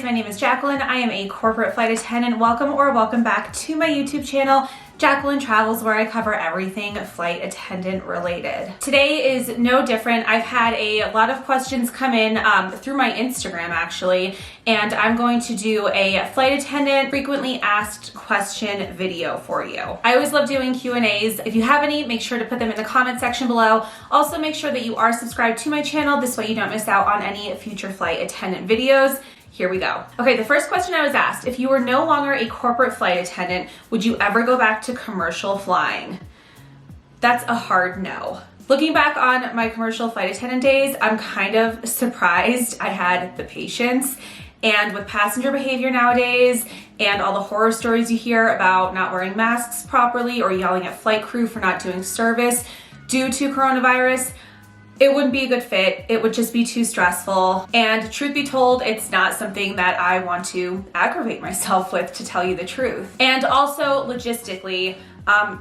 my name is Jacqueline. I am a corporate flight attendant. Welcome back to my YouTube channel, Jacqueline Travels, where I cover everything flight attendant related. Today is no different. I've had a lot of questions come in through my Instagram actually, and I'm going to do a flight attendant frequently asked question video for you. I always love doing Q&As. If you have any, make sure to put them in the comment section below. Also make sure that you are subscribed to my channel. This way you don't miss out on any future flight attendant videos. Here we go. Okay, the first question I was asked, if you were no longer a corporate flight attendant, would you ever go back to commercial flying? That's a hard no. Looking back on my commercial flight attendant days, I'm kind of surprised I had the patience. And with passenger behavior nowadays and all the horror stories you hear about not wearing masks properly or yelling at flight crew for not doing service due to coronavirus, it wouldn't be a good fit. It would just be too stressful. And truth be told, it's not something that I want to aggravate myself with, to tell you the truth. And also logistically,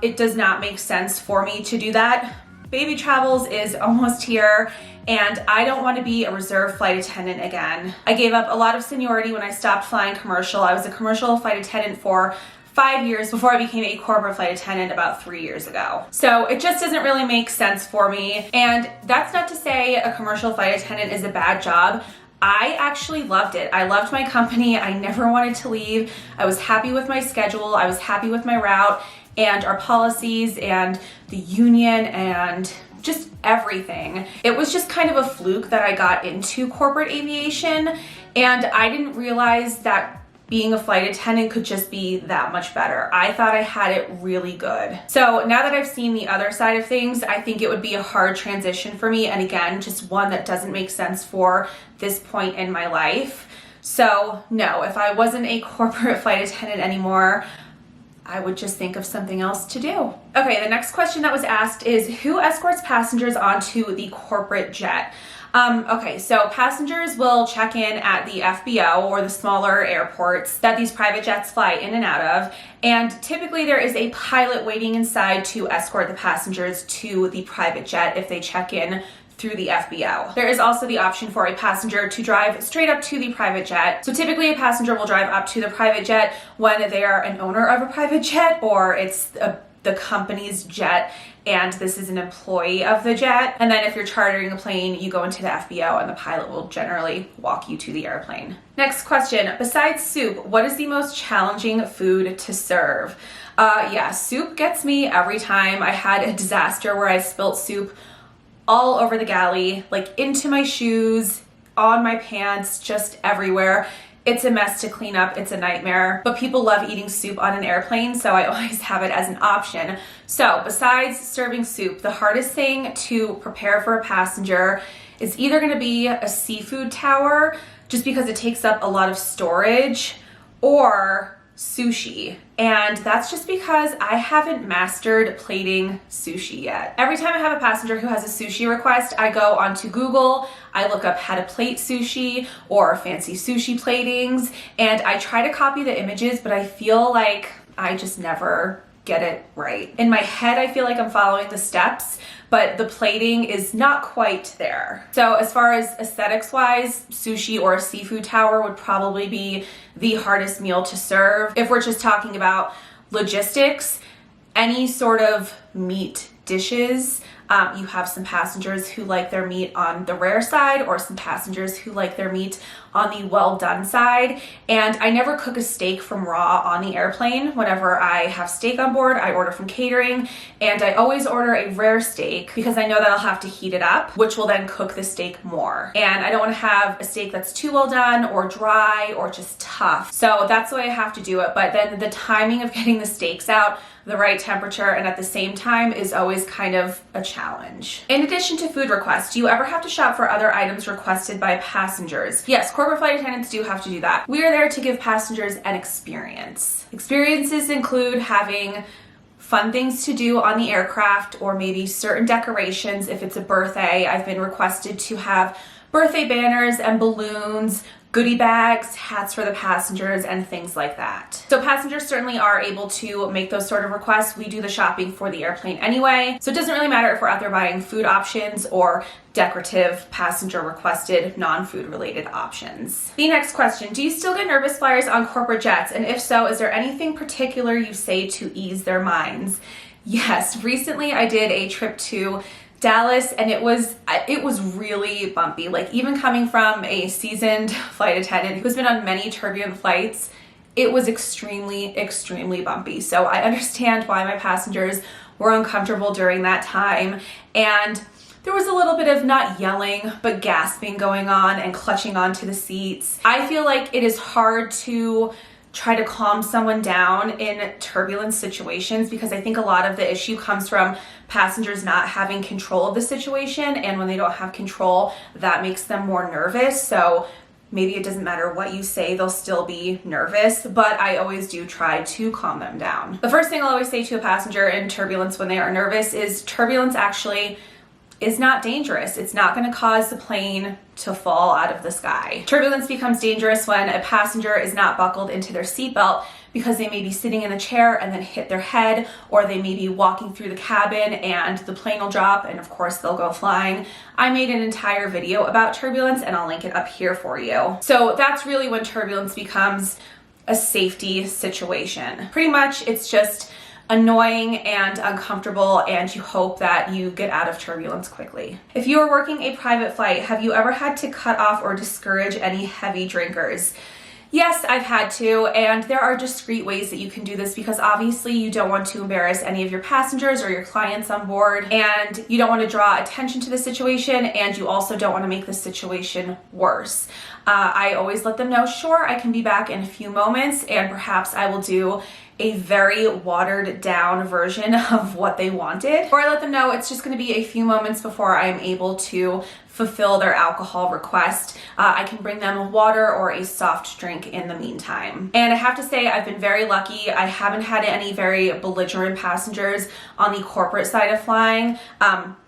it does not make sense for me to do that. Baby travels is almost here, and I don't want to be a reserve flight attendant again. I gave up a lot of seniority when I stopped flying commercial. I was a commercial flight attendant for 5 years before I became a corporate flight attendant about 3 years ago. So it just doesn't really make sense for me. And that's not to say a commercial flight attendant is a bad job. I actually loved it. I loved my company. I never wanted to leave. I was happy with my schedule. I was happy with my route and our policies and the union and just everything. It was just kind of a fluke that I got into corporate aviation, and I didn't realize that being a flight attendant could just be that much better. I thought I had it really good. So now that I've seen the other side of things, I think it would be a hard transition for me. And again, just one that doesn't make sense for this point in my life. So no, if I wasn't a corporate flight attendant anymore, I would just think of something else to do. Okay, the next question that was asked is, who escorts passengers onto the corporate jet? Okay, so passengers will check in at the FBO or the smaller airports that these private jets fly in and out of, and typically there is a pilot waiting inside to escort the passengers to the private jet if they check in through the FBO. There is also the option for a passenger to drive straight up to the private jet. So typically a passenger will drive up to the private jet when they are an owner of a private jet, or it's the company's jet and this is an employee of the jet. And then if you're chartering a plane, you go into the FBO and the pilot will generally walk you to the airplane. Next question, besides soup, what is the most challenging food to serve? Yeah, soup gets me every time. I had a disaster where I spilt soup all over the galley, like into my shoes, on my pants, just everywhere. It's a mess to clean up, it's a nightmare, but people love eating soup on an airplane, so I always have it as an option. So besides serving soup, the hardest thing to prepare for a passenger is either gonna be a seafood tower, just because it takes up a lot of storage, or sushi. And that's just because I haven't mastered plating sushi yet. Every time I have a passenger who has a sushi request, I go onto Google, I look up how to plate sushi or fancy sushi platings, and I try to copy the images, but I feel like I just never get it right. In my head, I feel like I'm following the steps, but the plating is not quite there. So as far as aesthetics wise, sushi or a seafood tower would probably be the hardest meal to serve. If we're just talking about logistics, any sort of meat dishes, you have some passengers who like their meat on the rare side, or some passengers who like their meat on the well done side. And I never cook a steak from raw on the airplane. Whenever I have steak on board, I order from catering, and I always order a rare steak because I know that I'll have to heat it up, which will then cook the steak more. And I don't want to have a steak that's too well done or dry or just tough. So that's the way I have to do it. But then the timing of getting the steaks out the right temperature and at the same time is always kind of a challenge. In addition to food requests, do you ever have to shop for other items requested by passengers? Yes, corporate flight attendants do have to do that. We are there to give passengers an experience. Experiences include having fun things to do on the aircraft, or maybe certain decorations. If it's a birthday, I've been requested to have birthday banners and balloons, goodie bags, hats for the passengers, and things like that. So passengers certainly are able to make those sort of requests. We do the shopping for the airplane anyway, so it doesn't really matter if we're out there buying food options or decorative passenger requested non-food related options. The next question, do you still get nervous flyers on corporate jets? And if so, is there anything particular you say to ease their minds? Yes, recently I did a trip to Dallas and it was really bumpy. Like, even coming from a seasoned flight attendant who's been on many turbulent flights, it was extremely bumpy. So I understand why my passengers were uncomfortable during that time. And there was a little bit of not yelling, but gasping going on and clutching onto the seats. I feel like it is hard to try to calm someone down in turbulent situations because I think a lot of the issue comes from passengers not having control of the situation, and when they don't have control, that makes them more nervous. So maybe it doesn't matter what you say, they'll still be nervous, but I always do try to calm them down. The first thing I'll always say to a passenger in turbulence when they are nervous is turbulence actually is not dangerous. It's not going to cause the plane to fall out of the sky. Turbulence becomes dangerous when a passenger is not buckled into their seatbelt because they may be sitting in a chair and then hit their head, or they may be walking through the cabin and the plane will drop and of course they'll go flying. I made an entire video about turbulence and I'll link it up here for you. So that's really when turbulence becomes a safety situation. Pretty much it's just annoying and uncomfortable, and you hope that you get out of turbulence quickly. If you are working a private flight, have you ever had to cut off or discourage any heavy drinkers? Yes, I've had to, and there are discreet ways that you can do this because obviously you don't want to embarrass any of your passengers or your clients on board, and you don't want to draw attention to the situation, and you also don't want to make the situation worse. I always let them know, sure, I can be back in a few moments, and perhaps I will do a very watered down version of what they wanted. Or I let them know it's just going to be a few moments before I am able to fulfill their alcohol request. I can bring them water or a soft drink in the meantime. And I have to say, I've been very lucky. I haven't had any very belligerent passengers on the corporate side of flying.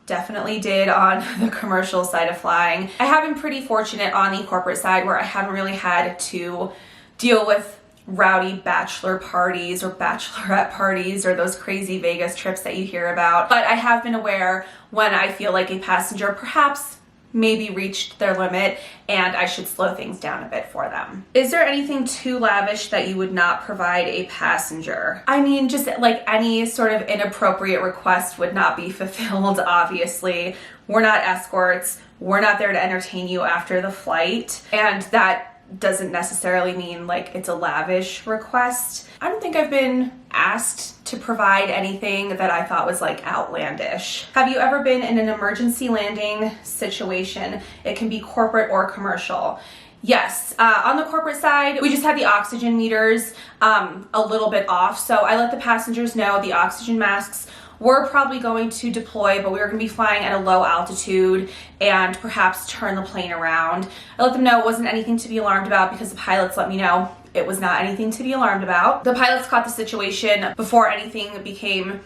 Definitely did on the commercial side of flying. I have been pretty fortunate on the corporate side where I haven't really had to deal with rowdy bachelor parties or bachelorette parties or those crazy Vegas trips that you hear about. But I have been aware when I feel like a passenger perhaps maybe reached their limit and I should slow things down a bit for them. Is there anything too lavish that you would not provide a passenger? I mean, just like any sort of inappropriate request would not be fulfilled, obviously. We're not escorts. We're not there to entertain you after the flight. And that doesn't necessarily mean like it's a lavish request. I don't think I've been asked to provide anything that I thought was like outlandish. Have you ever been in an emergency landing situation? It can be corporate or commercial. Yes, on the corporate side, we just had the oxygen meters a little bit off. So I let the passengers know the oxygen masks were probably going to deploy, but we were going to be flying at a low altitude and perhaps turn the plane around. I let them know it wasn't anything to be alarmed about because the pilots let me know it was not anything to be alarmed about. The pilots caught the situation before anything became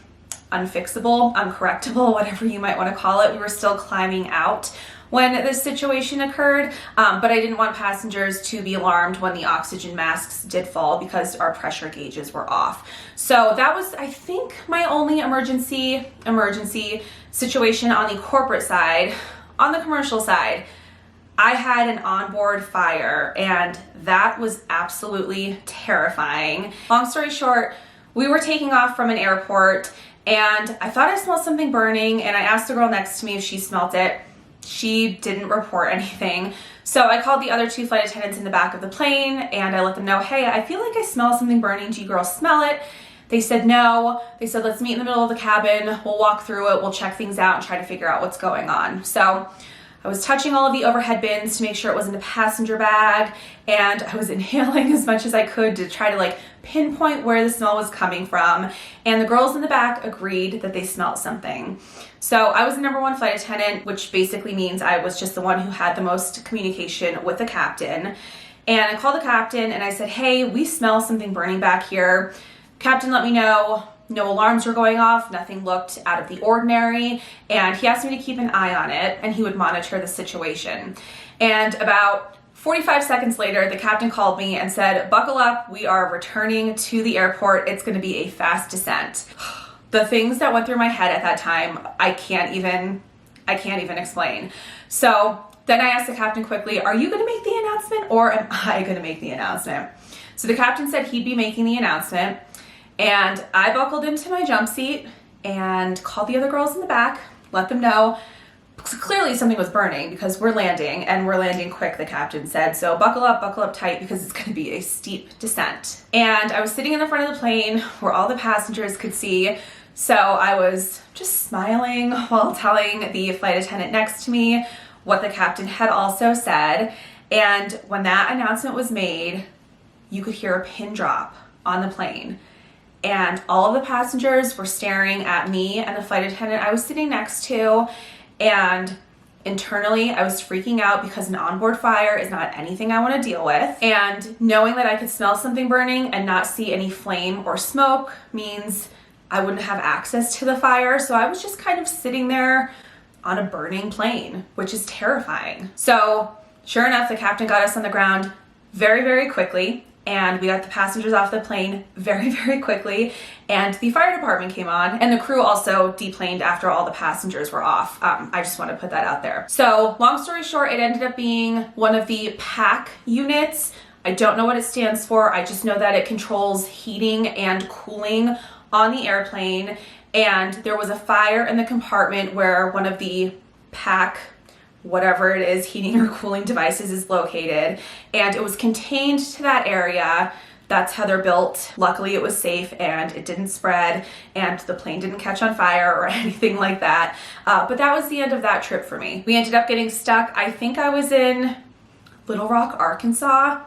unfixable, uncorrectable, whatever you might want to call it. We were still climbing out when this situation occurred, but I didn't want passengers to be alarmed when the oxygen masks did fall because our pressure gauges were off. So that was, I think, my only emergency situation on the corporate side. On the commercial side, I had an onboard fire and that was absolutely terrifying. Long story short, we were taking off from an airport and I thought I smelled something burning, and I asked the girl next to me if she smelled it. She didn't report anything. So I called the other two flight attendants in the back of the plane and I let them know, hey, I feel like I smell something burning. Do you girls smell it? They said no. They said, let's meet in the middle of the cabin. We'll walk through it. We'll check things out and try to figure out what's going on. So I was touching all of the overhead bins to make sure it wasn't a passenger bag, and I was inhaling as much as I could to try to like pinpoint where the smell was coming from. And the girls in the back agreed that they smelled something. So I was the number one flight attendant, which basically means I was just the one who had the most communication with the captain. And I called the captain and I said, hey, we smell something burning back here. Captain let me know no alarms were going off, nothing looked out of the ordinary, and he asked me to keep an eye on it and he would monitor the situation. And about 45 seconds later, the captain called me and said, "Buckle up, we are returning to the airport. It's gonna be a fast descent." The things that went through my head at that time, I can't even explain. So then I asked the captain quickly, "Are you gonna make the announcement or am I gonna make the announcement?" So the captain said he'd be making the announcement, and I buckled into my jump seat and called the other girls in the back, let them know. Clearly something was burning because we're landing and we're landing quick, the captain said. So buckle up tight because it's gonna be a steep descent. And I was sitting in the front of the plane where all the passengers could see. So I was just smiling while telling the flight attendant next to me what the captain had also said. And when that announcement was made, you could hear a pin drop on the plane. And all of the passengers were staring at me and the flight attendant I was sitting next to. And internally, I was freaking out because an onboard fire is not anything I want to deal with. And knowing that I could smell something burning and not see any flame or smoke means I wouldn't have access to the fire. So I was just kind of sitting there on a burning plane, which is terrifying. So sure enough, the captain got us on the ground very, very quickly. And we got the passengers off the plane very, very quickly. And the fire department came on, and the crew also deplaned after all the passengers were off. I just want to put that out there. So long story short, it ended up being one of the PAC units. I don't know what it stands for. I just know that it controls heating and cooling on the airplane. And there was a fire in the compartment where one of the PAC, whatever it is, heating or cooling devices is located, and it was contained to that area. That's how they're built. Luckily it was safe and it didn't spread and the plane didn't catch on fire or anything like that. But that was the end of that trip for me. We ended up getting stuck. I think I was in Little Rock, Arkansas,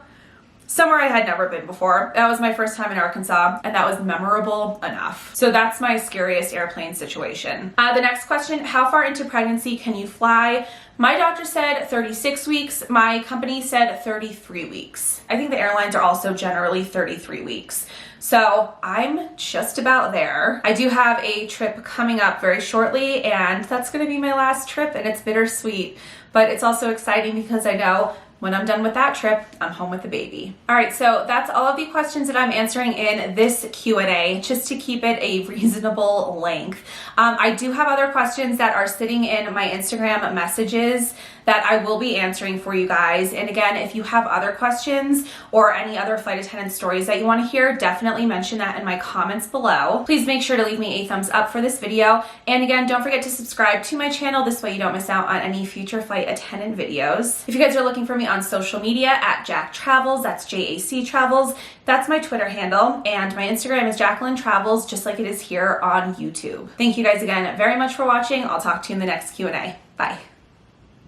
somewhere I had never been before. That was my first time in Arkansas, and that was memorable enough. So that's my scariest airplane situation. The next question, how far into pregnancy can you fly? My doctor said 36 weeks. My company said 33 weeks. I think the airlines are also generally 33 weeks. So I'm just about there. I do have a trip coming up very shortly, and that's gonna be my last trip, and it's bittersweet, but it's also exciting because I know when I'm done with that trip, I'm home with the baby. All right, so that's all of the questions that I'm answering in this Q&A, just to keep it a reasonable length. I do have other questions that are sitting in my Instagram messages that I will be answering for you guys. And again, if you have other questions or any other flight attendant stories that you want to hear, definitely mention that in my comments below. Please make sure to leave me a thumbs up for this video. And again, don't forget to subscribe to my channel. This way you don't miss out on any future flight attendant videos. If you guys are looking for me on social media, at Jack Travels, that's JAC Travels. That's my Twitter handle. And my Instagram is Jacqueline Travels, just like it is here on YouTube. Thank you guys again very much for watching. I'll talk to you in the next Q&A. Bye.